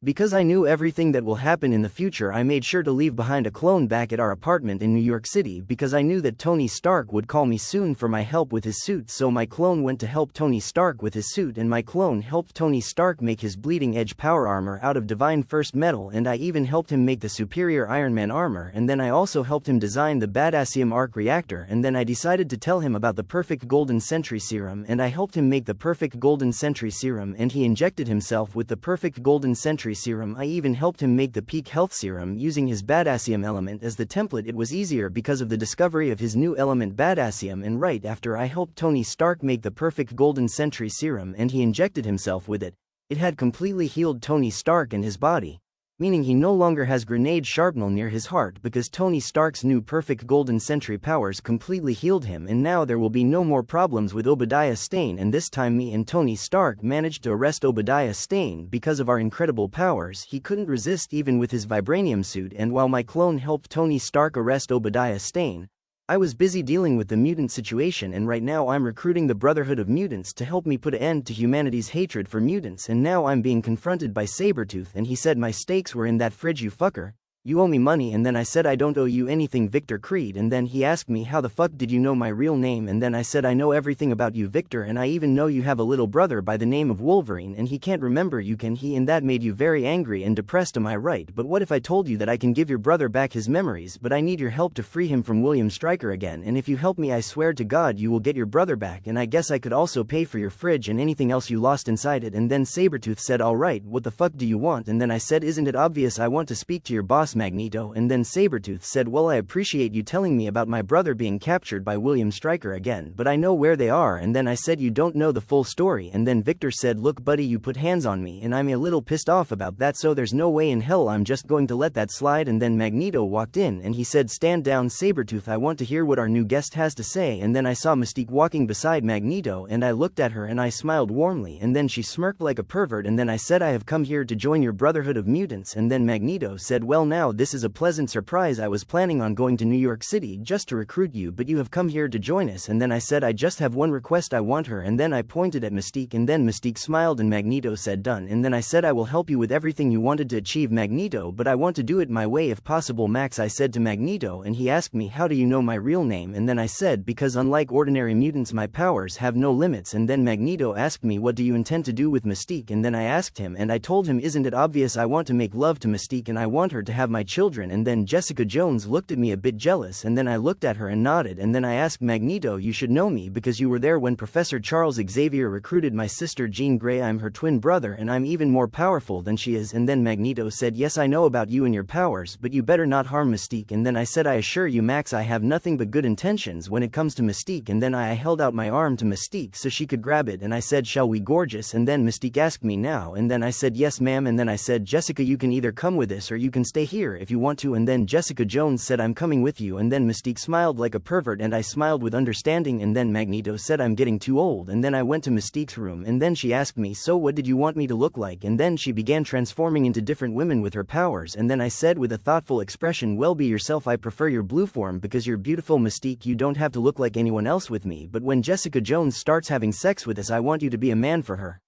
Because I knew everything that will happen in the future, I made sure to leave behind a clone back at our apartment in New York City because I knew that Tony Stark would call me soon for my help with his suit, so my clone went to help Tony Stark with his suit, and my clone helped Tony Stark make his bleeding edge power armor out of divine first metal, and I even helped him make the superior Iron Man armor, and then I also helped him design the badassium arc reactor, and then I decided to tell him about the perfect golden sentry serum, and I helped him make the perfect golden sentry serum, and he injected himself with the perfect golden sentry serum. I even helped him make the peak health serum using his badassium element as the template. It was easier because of the discovery of his new element badassium, and right after I helped Tony Stark make the perfect golden sentry serum and he injected himself with it, it had completely healed Tony Stark and his body, meaning he no longer has grenade shrapnel near his heart because Tony Stark's new perfect golden sentry powers completely healed him, and now there will be no more problems with Obadiah Stane. And this time me and Tony Stark managed to arrest Obadiah Stane because of our incredible powers. He couldn't resist even with his vibranium suit, and while my clone helped Tony Stark arrest Obadiah Stane, I was busy dealing with the mutant situation, and right now I'm recruiting the Brotherhood of Mutants to help me put an end to humanity's hatred for mutants, and now I'm being confronted by Sabretooth, and he said my stakes were in that fridge, you fucker. You owe me money, and then I said I don't owe you anything, Victor Creed, and then he asked me how the fuck did you know my real name, and then I said I know everything about you, Victor, and I even know you have a little brother by the name of Wolverine and he can't remember you, can he? And that made you very angry and depressed, am I right? But what if I told you that I can give your brother back his memories, but I need your help to free him from William Stryker again, and if you help me I swear to God you will get your brother back, and I guess I could also pay for your fridge and anything else you lost inside it. And then Sabretooth said, alright, what the fuck do you want? And then I said, isn't it obvious I want to speak to your boss, Magneto? And then Sabretooth said, well, I appreciate you telling me about my brother being captured by William Stryker again, but I know where they are. And then I said, you don't know the full story. And then Victor said, look buddy, you put hands on me and I'm a little pissed off about that, so there's no way in hell I'm just going to let that slide. And then Magneto walked in and he said, stand down, Sabretooth, I want to hear what our new guest has to say. And then I saw Mystique walking beside Magneto and I looked at her and I smiled warmly, and then she smirked like a pervert, and then I said, I have come here to join your Brotherhood of Mutants. And then Magneto said, well, now this is a pleasant surprise. I was planning on going to New York City just to recruit you, but you have come here to join us. And then I said, I just have one request, I want her. And then I pointed at Mystique, and then Mystique smiled and Magneto said, done. And then I said, I will help you with everything you wanted to achieve, Magneto, but I want to do it my way if possible, Max, I said to Magneto, and he asked me, how do you know my real name? And then I said, because unlike ordinary mutants my powers have no limits. And then Magneto asked me, what do you intend to do with Mystique? And then I asked him, and I told him, isn't it obvious I want to make love to Mystique and I want her to have my children? And then Jessica Jones looked at me a bit jealous, and then I looked at her and nodded, and then I asked Magneto, you should know me because you were there when Professor Charles Xavier recruited my sister Jean Grey. I'm her twin brother and I'm even more powerful than she is. And then Magneto said, yes, I know about you and your powers, but you better not harm Mystique. And then I said, I assure you, Max, I have nothing but good intentions when it comes to Mystique. And then I held out my arm to Mystique so she could grab it, and I said, shall we, gorgeous? And then Mystique asked me now, and then I said, yes ma'am. And then I said, Jessica, you can either come with us or you can stay here if you want to. And then Jessica Jones said, I'm coming with you. And then Mystique smiled like a pervert and I smiled with understanding. And then Magneto said, I'm getting too old. And then I went to Mystique's room, and then she asked me, so what did you want me to look like? And then she began transforming into different women with her powers, and then I said with a thoughtful expression, well, be yourself, I prefer your blue form because you're beautiful, Mystique, you don't have to look like anyone else with me, but when Jessica Jones starts having sex with us I want you to be a man for her.